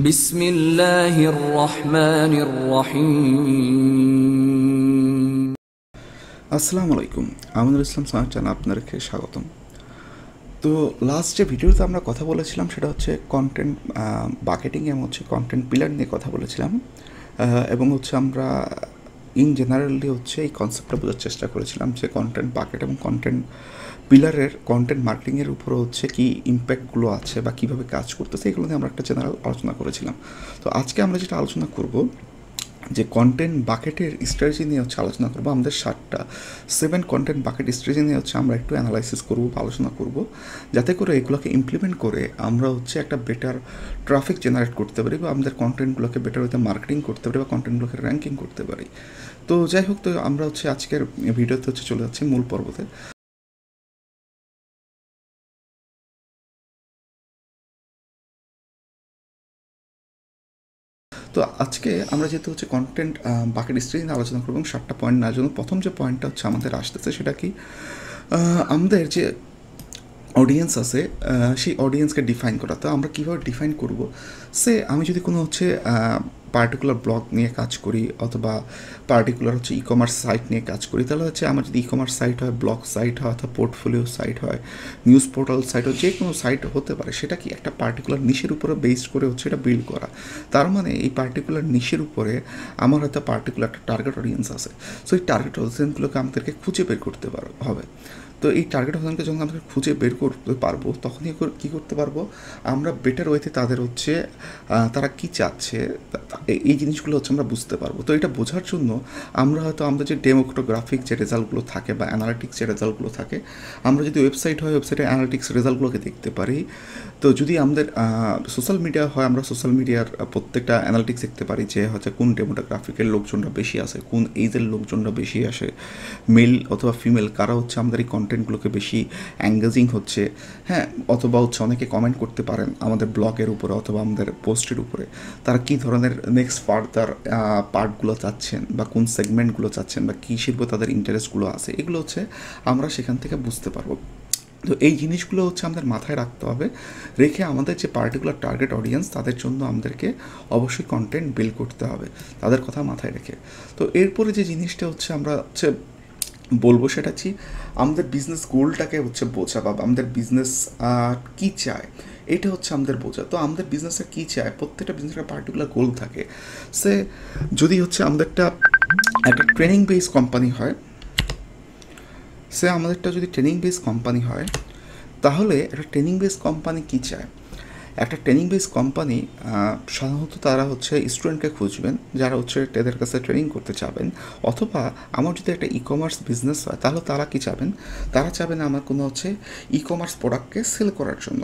বিসমিল্লাহির রহমানির রহিম। আসসালামু আলাইকুম, আমিনুল ইসলাম সাহেব চ্যানেল আপনাদেরকে স্বাগতম। তো লাস্ট যে ভিডিওতে আমরা কথা বলেছিলাম সেটা হচ্ছে কন্টেন্ট বাকেটিং এবং হচ্ছে কন্টেন্ট পিলার নিয়ে কথা বলেছিলাম, এবং হচ্ছে আমরা ইন জেনারেলি হচ্ছে এই কনসেপ্টটা বোঝার চেষ্টা করেছিলাম যে কন্টেন্ট বাকেট এবং কন্টেন্ট পিলারের কন্টেন্ট মার্কেটিংয়ের উপরে হচ্ছে কী ইম্প্যাক্টগুলো আছে বা কীভাবে কাজ করতেছে এগুলো নিয়ে আমরা একটা জেনারেল আলোচনা করেছিলাম। তো আজকে আমরা যেটা আলোচনা করব যে কন্টেন্ট বাকেটের স্ট্র্যাটেজি নিয়ে হচ্ছে আলোচনা করবো। আমাদের 7 কন্টেন্ট বাকেট স্ট্র্যাটেজি নিয়ে হচ্ছে আমরা একটু অ্যানালাইসিস করবো বা আলোচনা করবো, যাতে করে এগুলোকে ইমপ্লিমেন্ট করে আমরা হচ্ছে একটা বেটার ট্রাফিক জেনারেট করতে পারি বা আমাদের কন্টেন্টগুলোকে বেটার হতে মার্কেটিং করতে পারি বা কন্টেন্টগুলোকে র্যাঙ্কিং করতে পারি। তো যাই হোক, তো আমরা হচ্ছে আজকের ভিডিওতে হচ্ছে চলে যাচ্ছি মূল পর্বতে। তো আজকে আমরা যেহেতু হচ্ছে কন্টেন্ট বাকেট স্ট্র্যাটেজি নিয়ে আলোচনা করবো এবং 7টা পয়েন্ট নেওয়ার জন্য প্রথম যে পয়েন্টটা হচ্ছে আমাদের আসতেছে সেটা কি, আমাদের যে অডিয়েন্স আছে সেই অডিয়েন্সকে ডিফাইন করা। তো আমরা কীভাবে ডিফাইন করব? আমি যদি কোনো হচ্ছে পার্টিকুলার ব্লগ নিয়ে কাজ করি অথবা পার্টিকুলার হচ্ছে ই কমার্স সাইট নিয়ে কাজ করি, তাহলে হচ্ছে আমার যদি ই কমার্স সাইট হয়, ব্লগ সাইট হয় অথবা পোর্টফোলিও সাইট হয়, নিউজ পোর্টাল সাইট হয়, যে কোনো সাইট হতে পারে, সেটা কি একটা পার্টিকুলার নিশের উপরে বেসড করে হচ্ছে এটা বিল্ড করা। তার মানে এই পার্টিকুলার নিশের উপরে আমার হয়তো পার্টিকুলার একটা টার্গেট অডিয়েন্স আছে। সো এই টার্গেট অডিয়েন্সগুলোকে আমাদেরকে খুঁজে বের করতে হবে। তো এই টার্গেট অডিয়েন্সকে যখন আমরা খুঁজে বের করতে পারবো, তখনই কী করতে পারবো, আমরা বেটার ওয়েতে তাদের হচ্ছে তারা কী চাচ্ছে এই জিনিসগুলো হচ্ছে আমরা বুঝতে পারবো। তো এটা বোঝার জন্য আমরা হয়তো আমাদের যে ডেমোগ্রাফিক যে রেজাল্টগুলো থাকে বা অ্যানালিটিক্স যে রেজাল্টগুলো থাকে, আমরা যদি ওয়েবসাইট হয় ওয়েবসাইটের অ্যানালিটিক্স রেজাল্টগুলোকে দেখতে পারি। তো যদি আমাদের সোশ্যাল মিডিয়া হয়, আমরা সোশ্যাল মিডিয়ার প্রত্যেকটা অ্যানালিটিক্স দেখতে পারি যে হচ্ছে কোন ডেমোগ্রাফিকের লোকজনরা বেশি আসে, কোন এইজের লোকজনরা বেশি আসে, মেল অথবা ফিমেল কারা হচ্ছে আমাদের এই কন্টেন্টগুলোকে বেশি এঙ্গেজিং হচ্ছে, হ্যাঁ, অথবা হচ্ছে অনেকে কমেন্ট করতে পারেন আমাদের ব্লগের উপরে অথবা আমাদের পোস্টের উপরে, তারা কী ধরনের নেক্সট ফার্দার পার্টগুলো চাচ্ছেন বা কোন সেগমেন্টগুলো চাচ্ছেন বা কী শিল্প তাদের ইন্টারেস্টগুলো আছে, এগুলো হচ্ছে আমরা সেখান থেকে বুঝতে পারবো। তো এই জিনিসগুলো হচ্ছে আমাদের মাথায় রাখতে হবে, রেখে আমাদের যে পার্টিকুলার টার্গেট অডিয়েন্স তাদের জন্য আমাদেরকে অবশ্যই কন্টেন্ট বিল্ড করতে হবে তাদের কথা মাথায় রেখে। তো এরপরে যে জিনিসটা হচ্ছে আমরা হচ্ছে বলবো সেটা হচ্ছে আমাদের বিজনেস গোলটাকে হচ্ছে বোঝা বা আমাদের বিজনেস কী চায় এটা হচ্ছে আমাদের বোঝা। তো আমাদের বিজনেসটা কী চায়, প্রত্যেকটা বিজনেসের পার্টিকুলার গোল থাকে। যদি হচ্ছে আমাদেরটা একটা ট্রেনিং বেস কোম্পানি হয়, আমাদেরটা যদি ট্রেনিং বেস কোম্পানি হয়, তাহলে একটা ট্রেনিং বেস কোম্পানি কী চায়? একটা ট্রেনিং বেস কোম্পানি সাধারণত তারা হচ্ছে স্টুডেন্টকে খুঁজবেন যারা হচ্ছে তাদের কাছে ট্রেনিং করতে চাবেন, অথবা আমার যদি একটা ই কমার্স বিজনেস হয় তাহলে তারা কি চাবেন, তারা চাবেন আমার কোনো হচ্ছে ই কমার্স প্রোডাক্টকে সেল করার জন্য।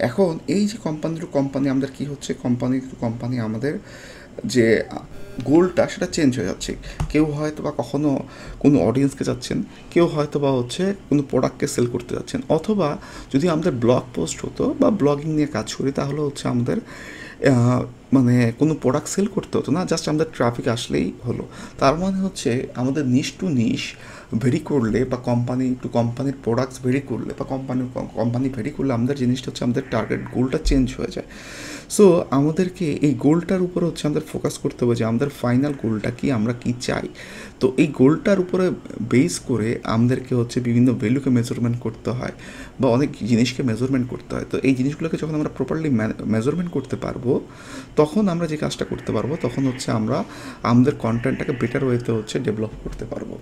এখন এই যে কোম্পানি আমাদের কী হচ্ছে, কোম্পানি আমাদের যে গোলটা সেটা চেঞ্জ হয়ে যাচ্ছে। কেউ হয়তো বা কখনও কোনো অডিয়েন্সকে যাচ্ছেন, কেউ হয়তো বা হচ্ছে কোনো প্রোডাক্টকে সেল করতে যাচ্ছেন, অথবা যদি আমাদের ব্লগ পোস্ট হতো বা ব্লগিং নিয়ে কাজ করি তাহলে হচ্ছে আমাদের মানে কোনো প্রোডাক্ট সেল করতে হতো না, জাস্ট আমাদের ট্রাফিক আসলেই হলো। তার মানে হচ্ছে আমাদের নিশ টু নিশ ভেরি করলে বা কোম্পানি টু কোম্পানির প্রোডাক্টস ভেরি করলে বা কোম্পানি ভেরি করলে আমাদের জিনিসটা হচ্ছে আমাদের টার্গেট গোলটা চেঞ্জ হয়ে যায়। সো আমাদেরকে এই গোলটার উপরে হচ্ছে আমাদের ফোকাস করতে হবে যে আমাদের ফাইনাল গোলটা কি, আমরা কি চাই। তো এই গোলটার উপরে বেস করে আমাদেরকে হচ্ছে বিভিন্ন ভ্যালুকে মেজারমেন্ট করতে হয় বা অনেক জিনিসকে মেজারমেন্ট করতে হয়। তো এই জিনিসগুলোকে যখন আমরা প্রপারলি মেজারমেন্ট করতে পারবো, তখন আমরা যে কাজটা করতে পারবো, তখন হচ্ছে আমরা আমাদের কন্টেন্টটাকে বেটার ওয়েতে হচ্ছে ডেভেলপ করতে পারবো।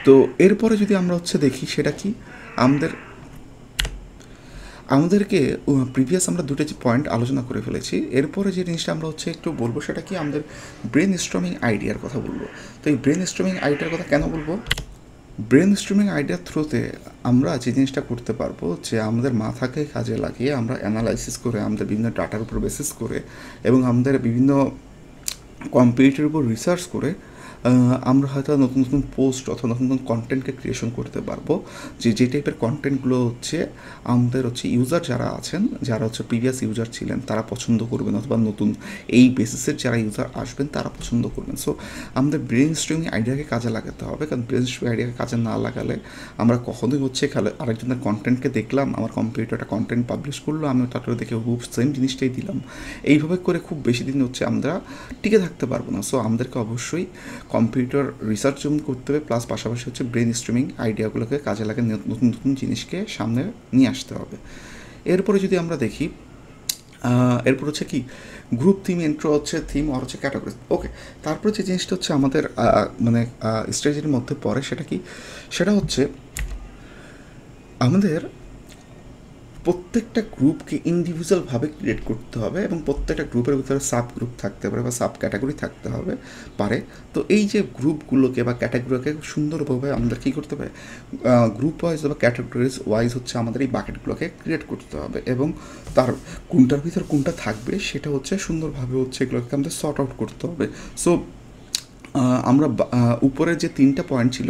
তো এরপরে যদি আমরা হচ্ছে দেখি সেটা কি, আমাদেরকে প্রিভিয়াস আমরা দুটো যে পয়েন্ট আলোচনা করে ফেলেছি, এরপরে যে জিনিসটা আমরা হচ্ছে একটু বলবো সেটা কি, আমাদের ব্রেন স্টর্মিং আইডিয়ার কথা বলবো। তো এই ব্রেন স্টর্মিং আইডিয়ার কথা কেন বলবো? ব্রেন স্ট্রিমিং আইডিয়ার থ্রুতে আমরা যে জিনিসটা করতে পারবো যে আমাদের মাথাকে কাজে লাগিয়ে আমরা অ্যানালাইসিস করে আমাদের বিভিন্ন ডাটার উপর বেসিস করে এবং আমাদের বিভিন্ন কম্পিউটারের উপর রিসার্চ করে আমরা হয়তো নতুন নতুন পোস্ট অথবা নতুন নতুন কন্টেন্টকে ক্রিয়েশন করতে পারবো, যে টাইপের কন্টেন্টগুলো হচ্ছে আমাদের হচ্ছে ইউজার যারা আছেন, যারা হচ্ছে প্রিভিয়াস ইউজার ছিলেন তারা পছন্দ করবেন, অথবা নতুন এই বেসিসের যারা ইউজার আসবেন তারা পছন্দ করবেন। সো আমাদের ব্রেন স্ট্রিমিং আইডিয়াকে কাজে লাগাতে হবে, কারণ ব্রেন স্ট্রিমিং আইডিয়াকে কাজে না লাগালে আমরা কখনোই হচ্ছে আরেকজনের কন্টেন্টকে দেখলাম, আমার কম্পিউটারটা কন্টেন্ট পাবলিশ করলো, আমি তারপরে দেখে খুব সেম জিনিসটাই দিলাম, এইভাবে করে খুব বেশি দিন হচ্ছে আমরা টিকে থাকতে পারবো না। সো আমাদেরকে অবশ্যই কম্পিউটার রিসার্চ যেমন করতে হবে, প্লাস পাশাপাশি হচ্ছে ব্রেন স্ট্রিমিং আইডিয়াগুলোকে কাজে লাগিয়ে নতুন নতুন জিনিসকে সামনে নিয়ে আসতে হবে। এরপরে যদি আমরা দেখি, এরপর হচ্ছে কি গ্রুপ থিম, ইন্ট্রো হচ্ছে থিম, আর হচ্ছে ক্যাটাগরি। ওকে, তারপরে যে জিনিসটা হচ্ছে আমাদের মানে স্ট্র্যাটেজির মধ্যে পড়ে সেটা কি, সেটা হচ্ছে আমাদের প্রত্যেকটা গ্রুপকে ইন্ডিভিজুয়ালভাবে ক্রিয়েট করতে হবে, এবং প্রত্যেকটা গ্রুপের ভিতরে সাব গ্রুপ থাকতে পারে বা সাব ক্যাটাগরি থাকতে হবে পারে। তো এই যে গ্রুপগুলোকে বা ক্যাটাগরিকে সুন্দরভাবে আমাদের কী করতে হবে, গ্রুপ ওয়াইজ বা ক্যাটাগরিজ ওয়াইজ হচ্ছে আমাদের এই বাকেটগুলোকে ক্রিয়েট করতে হবে, এবং তার কোনটার ভিতর কোনটা থাকবে সেটা হচ্ছে সুন্দরভাবে হচ্ছে এগুলোকে আমাদের সর্ট আউট করতে হবে। সো আমরা উপরে যে 3টা পয়েন্ট ছিল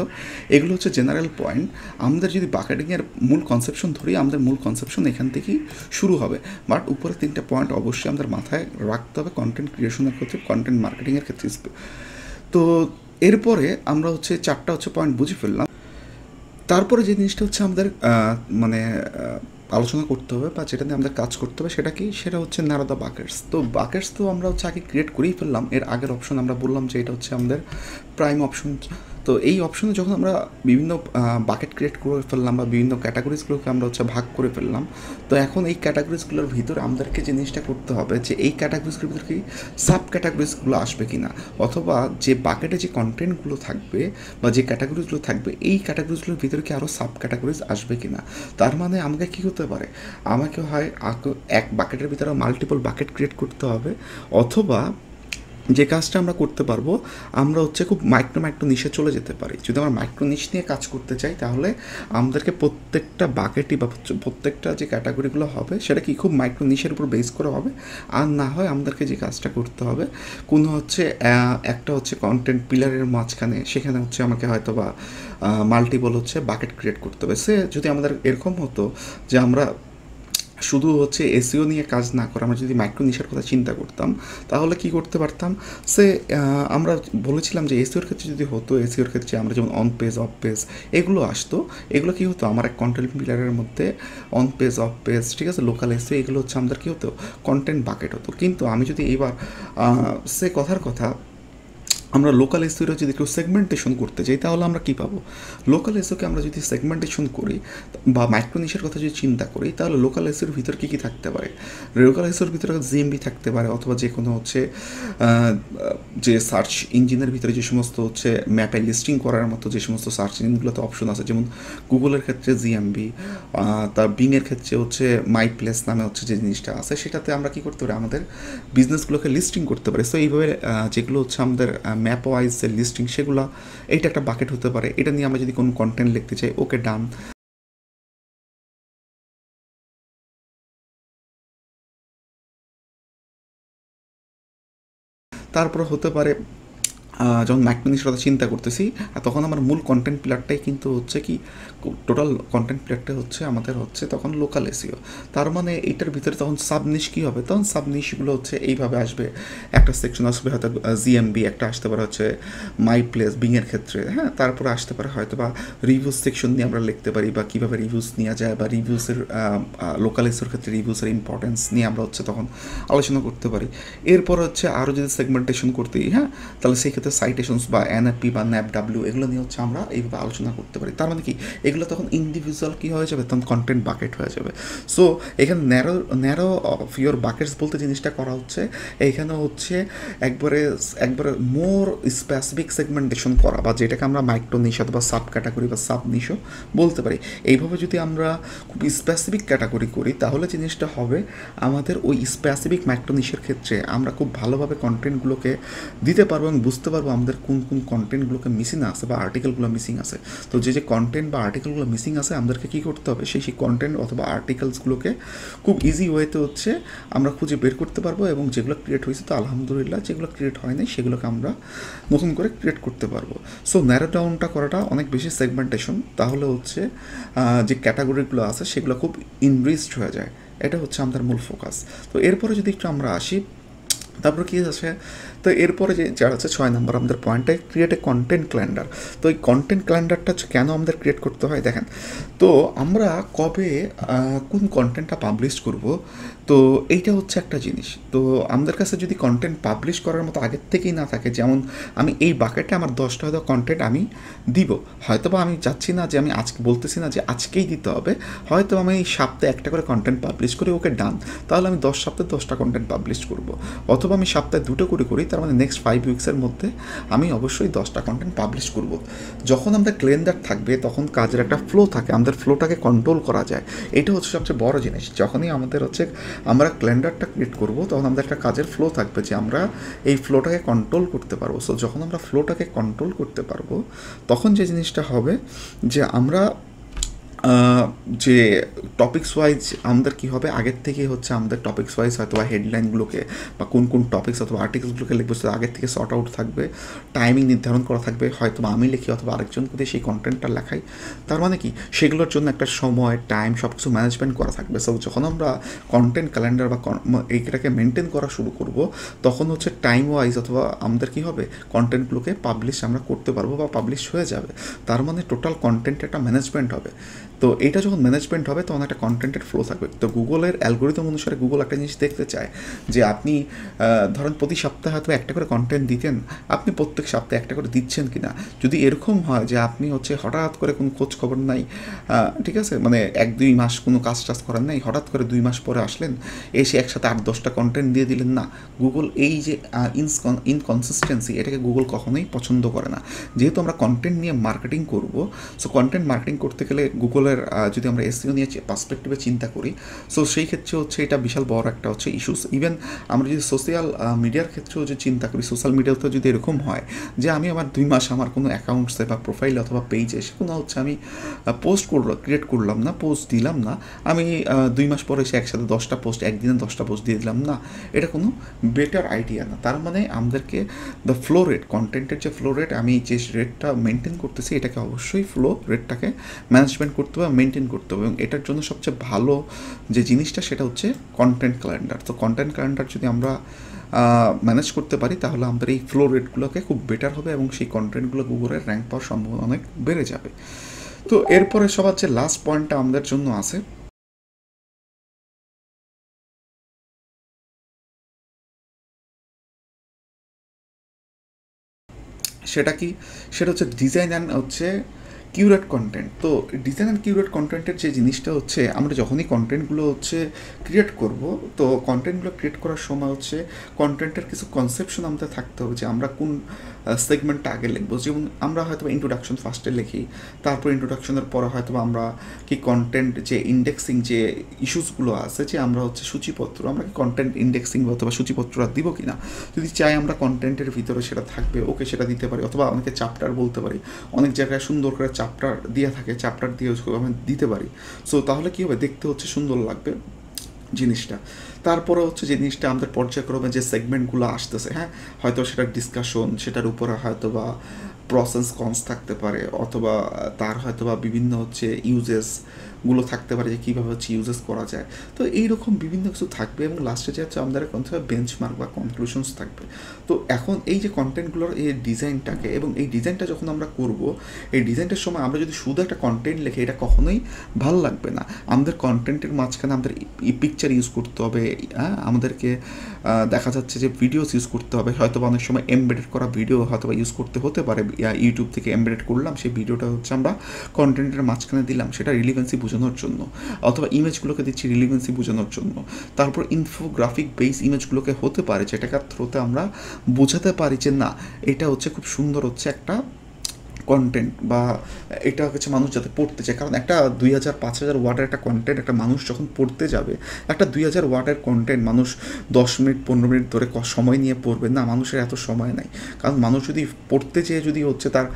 এগুলো হচ্ছে জেনারেল পয়েন্ট। আমাদের যদি বাকেটিংয়ের মূল কনসেপশন ধরি, আমাদের মূল কনসেপশন এখান থেকেই শুরু হবে, বাট উপরে 3টা পয়েন্ট অবশ্যই আমাদের মাথায় রাখতে হবে কন্টেন্ট ক্রিয়েশনের ক্ষেত্রে, কন্টেন্ট মার্কেটিংয়ের ক্ষেত্রে। তো এরপরে আমরা হচ্ছে 4টা হচ্ছে পয়েন্ট বুঝে ফেললাম। তারপরে যে জিনিসটা হচ্ছে আমাদের মানে আলোচনা করতে হবে বা যেটা নিয়ে আমাদের কাজ করতে হবে সেটা কি, সেটা হচ্ছে ন্যারো দ্য বাকেটস। তো বাকেটস তো আমরা হচ্ছে আগে ক্রিয়েট করেই ফেললাম, এর আগের অপশন আমরা বললাম যে এটা হচ্ছে আমাদের প্রাইম অপশন। তো এই অপশনে যখন আমরা বিভিন্ন বাকেট ক্রিয়েট করে ফেললাম বা বিভিন্ন ক্যাটাগরিজগুলোকে আমরা হচ্ছে ভাগ করে ফেললাম, তো এখন এই ক্যাটাগরিজগুলোর ভিতরে আমাদেরকে জিনিসটা করতে হবে যে এই ক্যাটাগরিজগুলোর ভিতরে কি সাব ক্যাটাগরিজগুলো আসবে কি না, অথবা যে বাকেটে যে কন্টেন্টগুলো থাকবে বা যে ক্যাটাগরিজগুলো থাকবে এই ক্যাটাগরিজগুলোর ভিতরে কি আরও সাব ক্যাটাগরিজ আসবে কি না। তার মানে আমাকে কী হতে পারে, আমাকে হয় এক বাকেটের ভিতরে মাল্টিপল বাকেট ক্রিয়েট করতে হবে, অথবা যে কাজটা আমরা করতে পারবো আমরা হচ্ছে খুব মাইক্রো নিশে চলে যেতে পারি। যদি আমরা মাইক্রো নিশ নিয়ে কাজ করতে চাই তাহলে আমাদেরকে প্রত্যেকটা বাকেটই বা প্রত্যেকটা যে ক্যাটাগরিগুলো হবে সেটা কি খুব মাইক্রো নিশের উপর বেস করা হবে। আর না হয় আমাদেরকে যে কাজটা করতে হবে কোনো হচ্ছে একটা হচ্ছে কন্টেন্ট পিলারের মাঝখানে, সেখানে হচ্ছে আমাকে হয়তো বা মাল্টিপল হচ্ছে বাকেট ক্রিয়েট করতে হবে। সে যদি আমাদের এরকম হতো যে আমরা শুধু হচ্ছে এসইও নিয়ে কাজ না করে আমরা যদি মাইক্রো নিশের কথা চিন্তা করতাম তাহলে কি করতে পারতাম, সে আমরা বলেছিলাম যে এসইওর ক্ষেত্রে যদি হতো, এসইওর ক্ষেত্রে আমরা যেমন অন পেজ অফ পেজ এগুলো আসতো, এগুলো কী হতো আমার এক কন্টেন্ট পিলারের মধ্যে অন পেজ অফ পেজ, ঠিক আছে, লোকাল এসইও, এগুলো হচ্ছে আমাদের কী হতো কন্টেন্ট বাকেট হতো। কিন্তু আমি যদি এবার সে কথার কথা আমরা লোকাল এসইওর যদি একটু সেগমেন্টেশন করতে চাই তাহলে আমরা কী পাবো, লোকাল এসইওকে আমরা যদি সেগমেন্টেশন করি বা মাইক্রো নিশের কথা যদি চিন্তা করি তাহলে লোকাল এসইওর ভিতর কী কী থাকতে পারে, লোকাল এসইওর ভিতরে জিএমবি থাকতে পারে, অথবা যে কোনো হচ্ছে যে সার্চ ইঞ্জিনের ভিতরে যে সমস্ত হচ্ছে ম্যাপে লিস্টিং করার মতো যে সমস্ত সার্চ ইঞ্জিনগুলোতে অপশন আছে, যেমন গুগলের ক্ষেত্রে জিএমবি, তার বিংয়ের ক্ষেত্রে হচ্ছে মাই প্লেস নামে হচ্ছে যে জিনিসটা আছে, সেটাতে আমরা কী করতে পারি আমাদের বিজনেসগুলোকে লিস্টিং করতে পারি। সো এইভাবে যেগুলো হচ্ছে আমাদের ম্যাপ ওয়াইজ যে লিস্টিং সেগুলো, এইটা একটা বাকেট হতে পারে। এটা নিয়ে আমরা যদি কোনো কন্টেন্ট লিখতে চাই, ওকে ডান। তারপর হতে পারে যখন মাইক্রো নিশের কথা চিন্তা করতেছি তখন আমার মূল কন্টেন্ট পিলারটাই কিন্তু হচ্ছে কি, টোটাল কন্টেন্ট পিলারটা হচ্ছে আমাদের হচ্ছে তখন লোকাল এসইও। তার মানে এইটার ভিতরে তখন সাবনিশ কী হবে, তখন সাবনিশগুলো হচ্ছে এইভাবে আসবে, একটা সেকশন আসবে হয়তো জিএমবি, একটা আসতে পারে হচ্ছে মাই প্লেস বিংয়ের ক্ষেত্রে, হ্যাঁ, তারপরে আসতে পারে হয়তো বা রিভিউজ সেকশন নিয়ে আমরা লিখতে পারি বা কীভাবে রিভিউজ নেওয়া যায়, বা রিভিউসের লোকাল এসইওর ক্ষেত্রে রিভিউসের ইম্পর্টেন্স নিয়ে আমরা হচ্ছে তখন আলোচনা করতে পারি। এরপর হচ্ছে আরও যদি সেগমেন্টেশন করতেই, হ্যাঁ, তাহলে সেই ক্ষেত্রে সাইটেশনস বা এনএফপি বা ন্যাপডাব্লিউ এগুলো নিয়ে হচ্ছে আমরা এইভাবে আলোচনা করতে পারি। তার মানে কি এগুলো তখন ইন্ডিভিজুয়াল কী হয়ে যাবে, তখন কন্টেন্ট বাকেট হয়ে যাবে। সো এখানে ন্যারো অফ ইয়োর বাকেটস বলতে জিনিসটা করা হচ্ছে এইখানে হচ্ছে একবারে মোর স্পেসিফিক সেগমেন্টেশন করা, বা যেটাকে আমরা মাইক্রো নিশ অথবা সাব ক্যাটাগরি বা সাব নিশও বলতে পারি। এইভাবে যদি আমরা খুব স্পেসিফিক ক্যাটাগরি করি তাহলে জিনিসটা হবে আমাদের ওই স্পেসিফিক মাইক্রো নিশের ক্ষেত্রে আমরা খুব ভালোভাবে কন্টেন্টগুলোকে দিতে পারবো এবং বুঝতে পারবো পারবো আমাদের কোন কোন কন্টেন্টগুলোকে মিসিং আছে বা আর্টিকেলগুলো মিসিং আছে। তো যে কন্টেন্ট বা আর্টিকেলগুলো মিসিং আছে আমাদেরকে কী করতে হবে, সেই কন্টেন্ট অথবা আর্টিকেলসগুলোকে খুব ইজি ওয়েতে হচ্ছে আমরা খুঁজে বের করতে পারবো, এবং যেগুলো ক্রিয়েট হয়েছে তো আলহামদুলিল্লাহ, যেগুলো ক্রিয়েট হয় নাই সেগুলোকে আমরা নতুন করে ক্রিয়েট করতে পারবো। সো ন্যারো ডাউনটা করাটা অনেক বেশি সেগমেন্টেশন, তাহলে হচ্ছে যে ক্যাটাগরিগুলো আছে সেগুলো খুব ইনরিচড হয়ে যায়। এটা হচ্ছে আমাদের মূল ফোকাস। তো এরপরে যদি একটু আমরা আসি, তারপর কী আছে, তো এরপরে যারা আছে 6 নম্বর আমাদের পয়েন্টে ক্রিয়েট এ কন্টেন্ট ক্যালেন্ডার। তো এই কন্টেন্ট ক্যালেন্ডারটা কেন আমাদের ক্রিয়েট করতে হয় দেখেন, তো আমরা কবে কোন কন্টেন্টটা পাবলিশ করব, তো এইটা হচ্ছে একটা জিনিস। তো আমাদের কাছে যদি কন্টেন্ট পাবলিশ করার মতো আগের থেকেই না থাকে, যেমন আমি এই বাকেটে আমার 10টা হয়তো কন্টেন্ট আমি দিব, হয়তো বা আমি চাচ্ছি না যে আমি আজকে বলতেছি না যে আজকেই দিতে হবে, হয়তো আমি এই সপ্তাহে একটা করে কন্টেন্ট পাবলিশ করি, ওকে ডান, তাহলে আমি 10 সপ্তাহে 10টা কন্টেন্ট পাবলিশ করব। অথবা আমি সপ্তাহে 2টো করে করি, তার মানে নেক্সট 5 উইক্সের মধ্যে আমি অবশ্যই 10টা কন্টেন্ট পাবলিশ করব। যখন আমাদের ক্যালেন্ডার থাকবে তখন কাজের একটা ফ্লো থাকে, আমাদের ফ্লোটাকে কন্ট্রোল করা যায়। এটা হচ্ছে সবচেয়ে বড় জিনিস। যখনই আমাদের হচ্ছে আমরা ক্যালেন্ডারটা ক্রিয়েট করব তখন আমাদের একটা কাজের ফ্লো থাকবে যে আমরা এই ফ্লোটাকে কন্ট্রোল করতে পারবো। সো যখন আমরা ফ্লোটাকে কন্ট্রোল করতে পারবো তখন যে জিনিসটা হবে যে আমরা যে টপিকস ওয়াইজ আমাদের কী হবে, আগের থেকে হচ্ছে আমাদের টপিকস ওয়াইজ হয়তো বা হেডলাইনগুলোকে বা কোন কোন টপিক্স অথবা আর্টিকেলসগুলোকে লিখবো সেটা আগের থেকে শর্ট আউট থাকবে, টাইমিং নির্ধারণ করা থাকবে, হয়তো বা আমি লিখি অথবা আরেকজনকে দিয়ে সেই কন্টেন্টটা লেখাই। তার মানে কি সেগুলোর জন্য একটা সময়, টাইম সব কিছু ম্যানেজমেন্ট করা থাকবে। সো যখন আমরা কন্টেন্ট ক্যালেন্ডার বা এইটাকে মেনটেন করা শুরু করব তখন হচ্ছে টাইম ওয়াইজ অথবা আমাদের কী হবে, কন্টেন্টগুলোকে পাবলিশ আমরা করতে পারবো বা পাবলিশ হয়ে যাবে। তার মানে টোটাল কন্টেন্টের একটা ম্যানেজমেন্ট হবে। তো এটা যখন ম্যানেজমেন্ট হবে তখন একটা কন্টেন্টের ফ্লো থাকবে। তো গুগলের অ্যালগোরিদম অনুসারে গুগল একটা জিনিস দেখতে চায় যে আপনি ধরেন প্রতি সপ্তাহে হয়তো একটা করে কন্টেন্ট দিতেন, আপনি প্রত্যেক সপ্তাহে একটা করে দিচ্ছেন কি না। যদি এরকম হয় যে আপনি হচ্ছে হঠাৎ করে কোনো খোঁজ খবর নাই, ঠিক আছে, মানে 1-2 মাস কোনো কাজ টাজ করেন নাই, হঠাৎ করে 2 মাস পরে আসলেন, এসে একসাথে 8-10টা কন্টেন্ট দিয়ে দিলেন, না, গুগল এই যে ইনকনসিস্টেন্সি এটাকে গুগল কখনোই পছন্দ করে না। যেহেতু আমরা কন্টেন্ট নিয়ে মার্কেটিং করব, সো কন্টেন্ট মার্কেটিং করতে গেলে গুগলের যদি আমরা এসইও নিয়ে পার্সপেক্টিভে চিন্তা করি, সো সেই ক্ষেত্রে হচ্ছে এটা বিশাল বড় একটা হচ্ছে ইস্যুস। ইভেন আমরা যদি সোশ্যাল মিডিয়ার ক্ষেত্রেও যদি চিন্তা করি, সোশ্যাল মিডিয়াতেও যদি এরকম হয় যে আমি আমার 2 মাস আমার কোনো অ্যাকাউন্টসে বা প্রোফাইলে অথবা পেজে সে কোনো হচ্ছে আমি পোস্ট ক্রিয়েট করলাম না, পোস্ট দিলাম না, আমি 2 মাস পরে এসে একসাথে 10টা পোস্ট, একদিনে 10টা পোস্ট দিয়ে দিলাম, না, এটা কোনো বেটার আইডিয়া না। তার মানে আমাদেরকে দ্য ফ্লো রেট, কন্টেন্টের যে ফ্লো রেট, আমি যে রেটটা মেনটেন করতেছি এটাকে অবশ্যই ফ্লো রেটটাকে ম্যানেজমেন্ট করতে হবে, মেনটেন করতে হবে। এবং এটার জন্য সবচেয়ে ভালো যে জিনিসটা সেটা হচ্ছে কন্টেন্ট ক্যালেন্ডার। তো কন্টেন্ট ক্যালেন্ডার যদি আমরা ম্যানেজ করতে পারি তাহলে আমাদের এই ফ্লো রেটগুলোকে খুব বেটার হবে এবং সেই কন্টেন্টগুলো গুগলের র্যাঙ্ক পাওয়ার সম্ভাবনা অনেক বেড়ে যাবে। তো এরপরে সবার যে লাস্ট পয়েন্টটা আমাদের জন্য আছে, সেটা কি, সেটা হচ্ছে ডিজাইন অ্যান্ড হচ্ছে কিউরেট কন্টেন্ট। তো ডিজাইন অ্যান্ড কিউরেট কন্টেন্টের যে জিনিসটা হচ্ছে, আমরা যখনই কন্টেন্টগুলো হচ্ছে ক্রিয়েট করব, তো কন্টেন্টগুলো ক্রিয়েট করার সময় হচ্ছে কন্টেন্টের কিছু কনসেপশন আমাদের থাকতে হবে যে আমরা কোন সেগমেন্টটা আগে লিখবো। যেমন আমরা হয়তো ইন্ট্রোডাকশন ফার্স্টে লিখি, তারপর ইন্ট্রোডাকশনের পরে হয়তো আমরা কি কন্টেন্ট যে ইন্ডেক্সিং যে ইস্যুসগুলো আছে, যে আমরা হচ্ছে সূচিপত্র, আমরা কি কন্টেন্ট ইন্ডেক্সিং অথবা সূচিপত্রটা দিব কি না, যদি চাই আমরা কন্টেন্টের ভিতরে সেটা থাকবে, ওকে সেটা দিতে পারি। অথবা অনেকে চ্যাপ্টার বলতে পারি, অনেক জায়গায় সুন্দর করে চ্যাপ্টার দেওয়া থাকে, চ্যাপ্টার দিয়ে আমি দিতে পারি। সো তাহলে কী হবে, দেখতে হচ্ছে সুন্দর লাগবে জিনিসটা। তারপরে হচ্ছে জিনিসটা আমাদের পর্যায়ক্রমে যে সেগমেন্টগুলো আসতেছে, হ্যাঁ, হয়তো সেটার ডিসকাশন, সেটার উপরে হয়তো বা প্রসেস কনস থাকতে পারে, অথবা তার হয়তো বা বিভিন্ন হচ্ছে ইউজেসগুলো থাকতে পারে যে কীভাবে হচ্ছে ইউজেস করা যায়। তো এইরকম বিভিন্ন কিছু থাকবে এবং লাস্টে যে হচ্ছে আমাদের বেঞ্চমার্ক বা কনক্লুশনস থাকবে। তো এখন এই যে কন্টেন্টগুলোর এই ডিজাইনটাকে, এবং এই ডিজাইনটা যখন আমরা করব, এই ডিজাইনটার সময় আমরা যদি শুধু একটা কন্টেন্ট লিখি এটা কখনোই ভালো লাগবে না। আমাদের কন্টেন্টের মাঝখানে আমাদের পিকচার ইউজ করতে হবে, হ্যাঁ, আমাদেরকে দেখা যাচ্ছে যে ভিডিওস ইউজ করতে হবে, হয়তো বা অনেক সময় এমবেডেড করা ভিডিও হয়তো বা ইউজ করতে হতে পারে, ইউটিউব থেকে এমবেডেড করলাম, সেই ভিডিওটা হচ্ছে আমরা কন্টেন্টের মাঝখানে দিলাম সেটা রিলিভেন্সি বোঝানোর জন্য, অথবা ইমেজগুলোকে দিচ্ছি রিলিভেন্সি বোঝানোর জন্য। তারপর ইনফোগ্রাফিক বেস ইমেজগুলোকে হতে পারে যেটাকার থ্রুতে আমরা বোঝাতে পারি যে না, এটা হচ্ছে খুব সুন্দর হচ্ছে একটা কন্টেন্ট বা এটা হচ্ছে মানুষ যাতে পড়তে চায়, কারণ একটা 2000-5000 ওয়ার্ডের একটা কন্টেন্ট একটা মানুষ যখন পড়তে যাবে, একটা 2000 ওয়ার্ডের কন্টেন্ট মানুষ 10 মিনিট 15 মিনিট ধরে সময় নিয়ে পড়বে না, মানুষের এত সময় নাই। কারণ মানুষ যদি পড়তে চেয়ে যদি হচ্ছে তার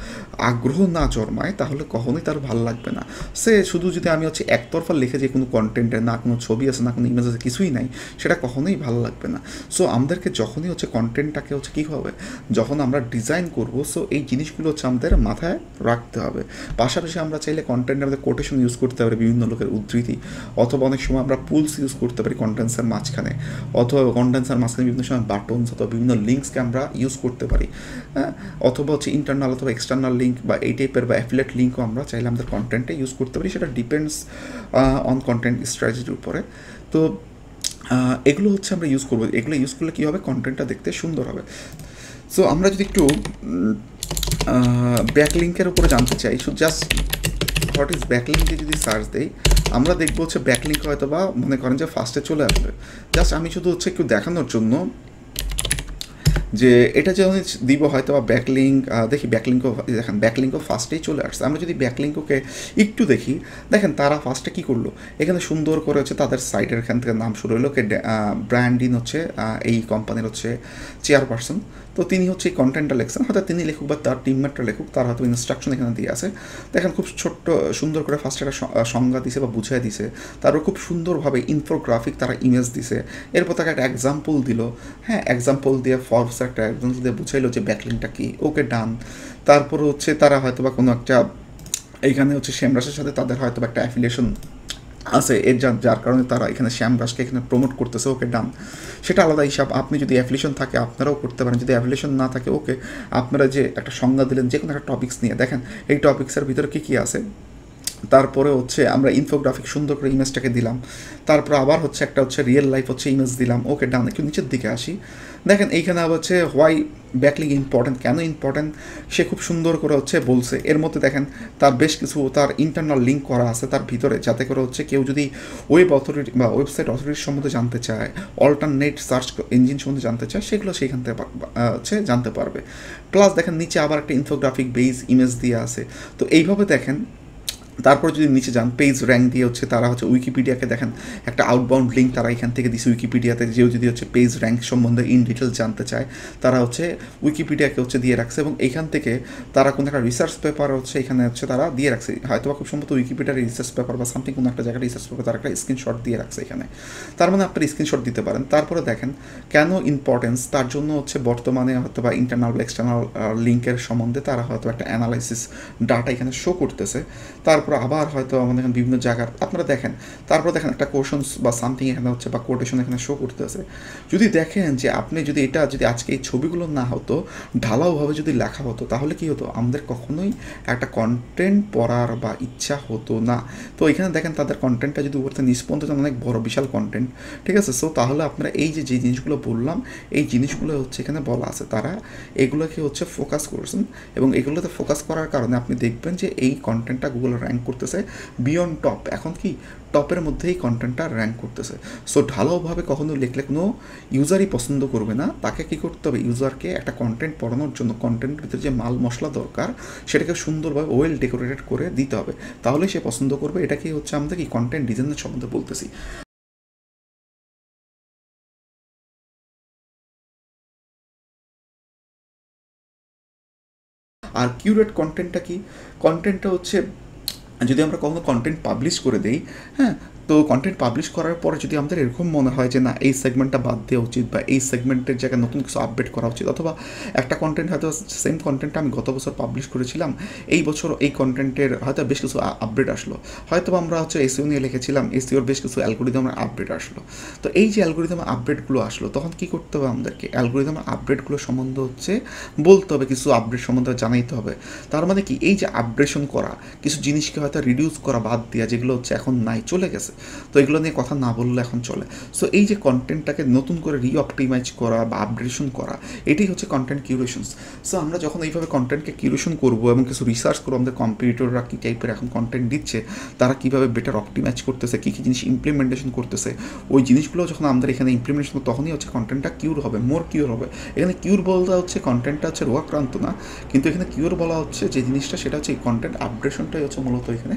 আগ্রহ না জন্মায় তাহলে কখনোই তার ভালো লাগবে না। সে শুধু যদি আমি হচ্ছে একতরফা লিখে যে কোনো কন্টেন্টের না কোনো ছবি আছে না কোনো ইমেজ আছে কিছুই নাই, সেটা কখনোই ভালো লাগবে না। সো আমাদেরকে যখনই হচ্ছে কন্টেন্টটাকে হচ্ছে কী হবে, যখন আমরা ডিজাইন করব, সো এই জিনিসগুলো হচ্ছে আমাদের মাথায় রাখতে হবে। পাশাপাশি আমরা চাইলে কন্টেন্টে আমাদের কোটেশন ইউজ করতে পারি, বিভিন্ন লোকের উদ্ধৃতি, অথবা অনেক সময় আমরা পুলস ইউজ করতে পারি কন্টেন্টসের মাঝখানে, অথবা কন্টেন্টসের মাঝখানে বিভিন্ন সময় বাটনস অথবা বিভিন্ন লিঙ্কসকে আমরা ইউজ করতে পারি, হ্যাঁ, অথবা হচ্ছে ইন্টারনাল অথবা এক্সটার্নাল লিঙ্ক বা এই টাইপের বা অ্যাফিলিয়েট লিঙ্কও আমরা চাইলে আমাদের কন্টেন্টে ইউজ করতে পারি। সেটা ডিপেন্ডস অন কন্টেন্ট স্ট্র্যাটেজির উপরে। তো এগুলো হচ্ছে আমরা ইউজ করবো, এগুলো ইউজ করলে কী হবে, কন্টেন্টটা দেখতে সুন্দর হবে। সো আমরা যদি একটু ব্যাকলিঙ্কের উপরে জানতে চাই, সো জাস্ট হোয়াট ইজ ব্যাকলিঙ্কে যদি সার্চ দেই, আমরা দেখবো হচ্ছে ব্যাকলিঙ্ক হয়তো বা মনে করেন যে ফার্স্টে চলে আসবে। জাস্ট আমি শুধু হচ্ছে একটু দেখানোর জন্য যে এটা যে আমি দিব হয়তো বা ব্যাকলিঙ্ক, দেখি ব্যাকলিঙ্কও দেখেন ব্যাকলিঙ্কও ফার্স্টেই চলে আসছে। আমরা যদি ব্যাকলিঙ্ককে একটু দেখি, দেখেন তারা ফার্স্টে কী করলো, এখানে সুন্দর করে হচ্ছে তাদের সাইটের এখান থেকে নাম শুরু হলো, ব্র্যান্ডিন হচ্ছে এই কোম্পানির হচ্ছে চেয়ারপারসন। তো তিনি হচ্ছে এই কন্টেন্টটা লিখছেন, হয়তো তিনি লেখুক বা তার টিমমেটরা লেখুক, তার হয়তো ইনস্ট্রাকশন এখানে দিয়ে আছে। দেখেন খুব ছোট্ট সুন্দর করে ফার্স্টে একটা সংজ্ঞা দিছে বা বুঝিয়ে দিছে, তারপর খুব সুন্দরভাবে ইনফোগ্রাফিক তারা ইমেজ দিছে, এরপর তাকে একটা এক্সাম্পল দিল, হ্যাঁ, এক্সাম্পল দিয়ে ফর্বস একটা এক্সাম্পল দিয়ে বুঝাইলো যে ব্যাকলিংটা কি, ওকে ডান। তারপর হচ্ছে তারা হয়তো বা কোনো একটা এইখানে হচ্ছে শ্যামরাসের সাথে তাদের হয়তো বা একটা অ্যাফিলিয়েশন আছে, এর যার কারণে তারা এখানে শ্যামরাসকে এখানে প্রমোট করতেছে, ওকে ডান। সেটা আলাদা হিসাব, আপনি যদি অ্যাফিলিয়েশন থাকে আপনারাও করতে পারেন, যদি অ্যাফিলিয়েশন না থাকে ওকে, আপনারা যে একটা সংজ্ঞা দিলেন যে কোনো একটা টপিক্স নিয়ে, দেখেন এই টপিক্সের ভিতরে কী কী আছে। তারপরে হচ্ছে আমরা ইনফোগ্রাফিক সুন্দর করে ইমেজটাকে দিলাম, তারপর আবার হচ্ছে একটা হচ্ছে রিয়েল লাইফ হচ্ছে ইমেজ দিলাম, ওকে ডান। একটু নিচের দিকে আসি, দেখেন এইখানে আবার হচ্ছে হোয়াই ব্যাকলিং ইম্পর্টেন্ট, কেন ইম্পর্টেন্ট সে খুব সুন্দর করে হচ্ছে বলছে। এর মধ্যে দেখেন তার বেশ কিছু তার ইন্টারনাল লিঙ্ক করা আছে তার ভিতরে, যাতে করে হচ্ছে কেউ যদি ওয়েব অথরিটি বা ওয়েবসাইট অথরিটির সম্বন্ধে জানতে চায়, অল্টারনেট সার্চ ইঞ্জিন সম্বন্ধে জানতে চায়, সেগুলো সেইখান থেকে হচ্ছে জানতে পারবে। প্লাস দেখেন নিচে আবার একটা ইনফোগ্রাফিক বেস ইমেজ দিয়ে আছে। তো এইভাবে দেখেন, তারপর যদি নিচে যান পেজ র্যাঙ্ক দিয়ে হচ্ছে তারা হচ্ছে উইকিপিডিয়াকে দেখেন একটা আউটবাউন্ড লিঙ্ক তারা এখান থেকে দিচ্ছে উইকিপিডিয়াতে, যেও যদি হচ্ছে পেজ র্যাঙ্ক সম্বন্ধে ইন ডিটেলস জানতে চায় তারা হচ্ছে উইকিপিডিয়াকে হচ্ছে দিয়ে রাখছে, এবং এইখান থেকে তারা কোনো একটা রিসার্চ পেপার হচ্ছে এখানে হচ্ছে তারা দিয়ে রাখছে, হয়তো বা খুব সম্ভবত উইকিপিডিয়ার রিসার্চ পেপার বা সামথিং কোনো একটা জায়গায় রিসার্চ পেপার তারা একটা স্ক্রিনশট দিয়ে রাখছে এখানে, তার মানে আপনার স্ক্রিনশট দিতে পারেন। তারপরে দেখেন কেন ইম্পর্টেন্স, তার জন্য হচ্ছে বর্তমানে হয়তো বা ইন্টারনাল বা এক্সটার্নাল লিঙ্কের সম্বন্ধে তারা হয়তো একটা অ্যানালাইসিস ডাটা এখানে শো করতেছে। তারপর আবার হয়তো আমাদের এখানে বিভিন্ন জায়গার আপনারা দেখেন, তারপর দেখেন একটা কোশ্চেন্স বা সামথিং এখানে হচ্ছে বা কোটেশন এখানে শো করতেছে। যদি দেখেন যে আপনি যদি এটা যদি আজকে এই ছবিগুলো না হতো, ঢালাওভাবে যদি লেখা হতো, তাহলে কি হতো, আমাদের কখনোই একটা কন্টেন্ট পড়ার বা ইচ্ছা হতো না। তো এখানে দেখেন তাদের কন্টেন্টটা যদি উপর থেকে নিষ্পন্ত অনেক বড় বিশাল কন্টেন্ট, ঠিক আছে। সো তাহলে আপনারা এই যে যে জিনিসগুলো বললাম, এই জিনিসগুলো হচ্ছে এখানে বলা আছে, তারা এগুলোকে হচ্ছে ফোকাস করছেন, এবং এগুলোতে ফোকাস করার কারণে আপনি দেখবেন যে এই কন্টেন্টটা গুগল র্যাঙ্ক করতেছে বিয়ন্ড টপ, এখন কি টপের মধ্যেই কন্টেন্টটা র্যাঙ্ক করতেছে। সো ঢালাওভাবে কখনো লিখলে কোনো ইউজারই পছন্দ করবে না, তাকে কী করতে হবে, ইউজারকে একটা কন্টেন্ট পড়ানোর জন্য কন্টেন্টের ভিতরে যে মাল মশলা দরকার সেটাকে সুন্দরভাবে ওয়েল ডেকোরেটেড করে দিতে হবে, তাহলে সে পছন্দ করবে। এটাকেই হচ্ছে আমাদের কি কন্টেন্ট ডিজাইনের সম্বন্ধে বলতেছি। আর কিউরেট কন্টেন্টটা কি, কন্টেন্টটা হচ্ছে যদি আমরা কখনো কন্টেন্ট পাবলিশ করে দেই, হ্যাঁ, তো কন্টেন্ট পাবলিশ করার পরে যদি আমাদের এরকম মনে হয় যে না এই সেগমেন্টটা বাদ দেওয়া উচিত বা এই সেগমেন্টের জায়গায় নতুন কিছু আপডেট করা উচিত, অথবা একটা কন্টেন্ট হয়তো সেম কন্টেন্টটা আমি গত বছর পাবলিশ করেছিলাম, এই বছর এই কন্টেন্টের হয়তো বেশ কিছু আপডেট আসলো, হয়তো আমরা হচ্ছে এসইও নিয়ে লিখেছিলাম, এসইওর বেশ কিছু অ্যালগোরিদমের আপডেট আসলো। তো এই যে অ্যালগোরিদমের আপডেটগুলো আসলো, তখন কী করতে হবে আমাদেরকে, অ্যালগোরিদমের আপডেটগুলো সম্বন্ধে হচ্ছে বলতে হবে, কিছু আপডেট সম্বন্ধে জানাইতে হবে। তার মানে কি, এই যে আপডেশন করা, কিছু জিনিসকে হয়তো রিডিউস করা বাদ দেওয়া, যেগুলো হচ্ছে এখন নাই চলে গেছে, তো এগুলো নিয়ে কথা না বললে এখন চলে। সো এই যে কন্টেন্টটাকে নতুন করে রিঅপটিমাইজ করা বা আপডেশন করা, এটাই হচ্ছে কন্টেন্ট কিউরেশনস। সো আমরা যখন এইভাবে কন্টেন্টকে কিউরেশন করবো এবং কিছু রিসার্চ করবো আমাদের কম্পিটিটররা কী টাইপের এখন কন্টেন্ট দিচ্ছে, তারা কীভাবে বেটার অপটিমাইজ করতেছে, কী কী জিনিস ইমপ্লিমেন্টেশন করতেছে, ওই জিনিসগুলো যখন আমাদের এখানে ইমপ্লিমেন্টেশন করবো তখনই হচ্ছে কন্টেন্টটা কিউর হবে, মোর কিউর হবে। এখানে কিউর বলতে হচ্ছে কন্টেন্টটা হচ্ছে রোগাক্রান্ত না, কিন্তু এখানে কিউর বলা হচ্ছে যে জিনিসটা সেটা হচ্ছে এই কন্টেন্ট আপডেশনটাই হচ্ছে মূলত এখানে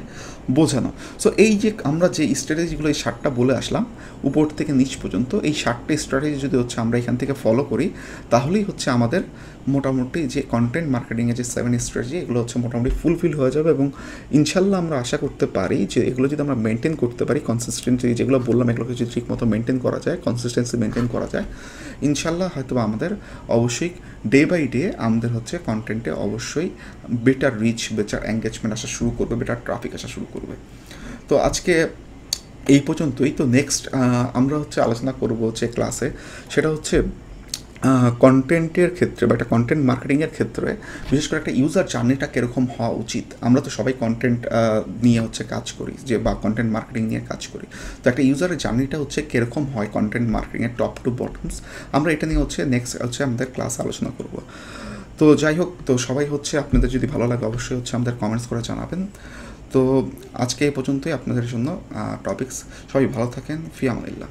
বোঝানো। সো এই যে আমরা যে স্ট্র্যাটেজিগুলো এই 7টা বলে আসলাম উপর থেকে নিচ পর্যন্ত, এই 7টে স্ট্র্যাটেজি যদি হচ্ছে আমরা এখান থেকে ফলো করি তাহলেই হচ্ছে আমাদের মোটামুটি যে কন্টেন্ট মার্কেটিংয়ের যে 7 স্ট্র্যাটেজি এগুলো হচ্ছে মোটামুটি ফুলফিল হয়ে যাবে। এবং ইনশাল্লাহ আমরা আশা করতে পারি যে এগুলো যদি আমরা মেনটেন করতে পারি কনসিস্টেন্সি, যেগুলো বললাম এগুলোকে যদি ঠিক মতো মেনটেন করা যায়, কনসিস্টেন্সি মেনটেন করা যায়, ইনশাল্লাহ হয়তো আমাদের অবশ্যই ডে বাই ডে আমাদের হচ্ছে কন্টেন্টে অবশ্যই বেটার রিচ, বেটার এঙ্গেজমেন্ট আসা শুরু করবে, বেটার ট্রাফিক আসা শুরু করবে। তো আজকে এই পর্যন্তই। তো নেক্সট আমরা হচ্ছে আলোচনা করব হচ্ছে ক্লাসে, সেটা হচ্ছে কন্টেন্টের ক্ষেত্রে বা একটা কন্টেন্ট মার্কেটিংয়ের ক্ষেত্রে বিশেষ করে একটা ইউজার জার্নিটা কীরকম হওয়া উচিত। আমরা তো সবাই কন্টেন্ট নিয়ে হচ্ছে কাজ করি, যে বা কন্টেন্ট মার্কেটিং নিয়ে কাজ করি। তো একটা ইউজারের জার্নিটা হচ্ছে কীরকম হয় কন্টেন্ট মার্কেটিংয়ের টপ টু বটমস, আমরা এটা নিয়ে হচ্ছে নেক্সট হচ্ছে আমাদের ক্লাস আলোচনা করব। তো যাই হোক, তো সবাই হচ্ছে আপনাদের যদি ভালো লাগে অবশ্যই হচ্ছে আমাদের কমেন্টস করে জানাবেন। তো আজকে এই পর্যন্তই আপনাদের জন্য টপিকস। সবাই ভালো থাকেন, ফি আমানিল্লাহ।